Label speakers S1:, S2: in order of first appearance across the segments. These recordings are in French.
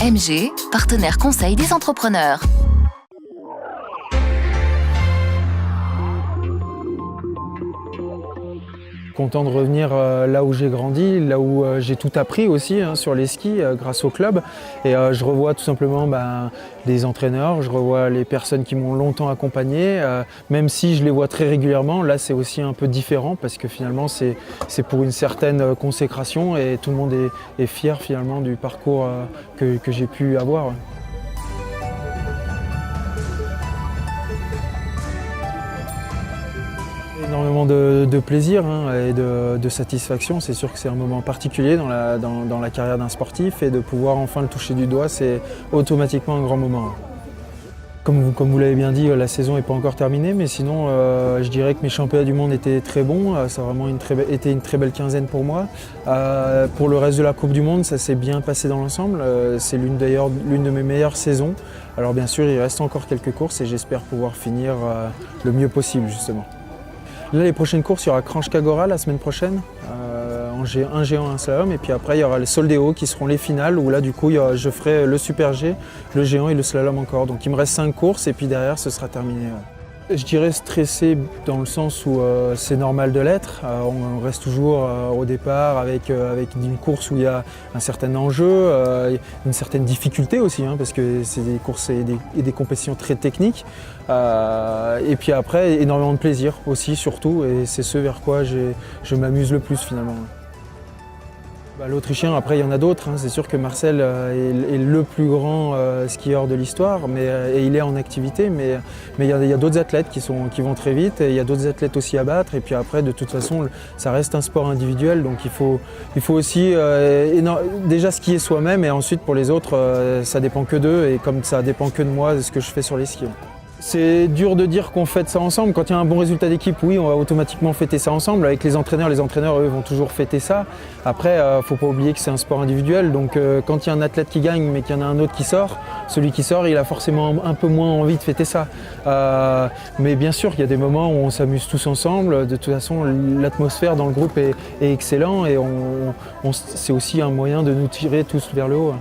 S1: MG, partenaire conseil des entrepreneurs.
S2: Content de revenir là où j'ai grandi, là où j'ai tout appris aussi sur les skis grâce au club. Et je revois tout simplement les entraîneurs, je revois les personnes qui m'ont longtemps accompagné. Même si je les vois très régulièrement, là c'est aussi un peu différent parce que finalement c'est pour une certaine consécration et tout le monde est fier finalement du parcours que j'ai pu avoir. Énormément de plaisir et de satisfaction. C'est sûr que c'est un moment particulier dans la carrière d'un sportif et de pouvoir enfin le toucher du doigt, c'est automatiquement un grand moment. Comme vous l'avez bien dit, la saison n'est pas encore terminée, mais sinon je dirais que mes championnats du monde étaient très bons. Ça a vraiment été une très belle quinzaine pour moi. Pour le reste de la Coupe du Monde, ça s'est bien passé dans l'ensemble. C'est l'une de mes meilleures saisons. Alors bien sûr, il reste encore quelques courses et j'espère pouvoir finir le mieux possible justement. Là, les prochaines courses, il y aura Kranjska-Gora la semaine prochaine, un géant, un slalom, et puis après il y aura les Soldeo qui seront les finales, où là du coup je ferai le super G, le géant et le slalom encore. Donc il me reste 5 courses et puis derrière ce sera terminé. Je dirais stressé dans le sens où c'est normal de l'être. On reste toujours au départ avec une course où il y a un certain enjeu, une certaine difficulté aussi, parce que c'est des courses et des compétitions très techniques. Et puis après, énormément de plaisir aussi, surtout, et c'est ce vers quoi je m'amuse le plus finalement. L'Autrichien, après il y en a d'autres, c'est sûr que Marcel est le plus grand skieur de l'histoire et il est en activité, mais il y a d'autres athlètes qui vont très vite et il y a d'autres athlètes aussi à battre et puis après de toute façon ça reste un sport individuel donc il faut aussi déjà skier soi-même et ensuite pour les autres ça dépend que d'eux et comme ça dépend que de moi de ce que je fais sur les skis. C'est dur de dire qu'on fête ça ensemble. Quand il y a un bon résultat d'équipe, oui, on va automatiquement fêter ça ensemble. Avec les entraîneurs, eux, vont toujours fêter ça. Après, il ne faut pas oublier que c'est un sport individuel. Donc quand il y a un athlète qui gagne, mais qu'il y en a un autre qui sort, celui qui sort, il a forcément un peu moins envie de fêter ça. Mais bien sûr, il y a des moments où on s'amuse tous ensemble. De toute façon, l'atmosphère dans le groupe est excellente et c'est aussi un moyen de nous tirer tous vers le haut.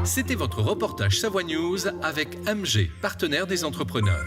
S3: C'était votre reportage Savoie News avec MG, partenaire des entrepreneurs.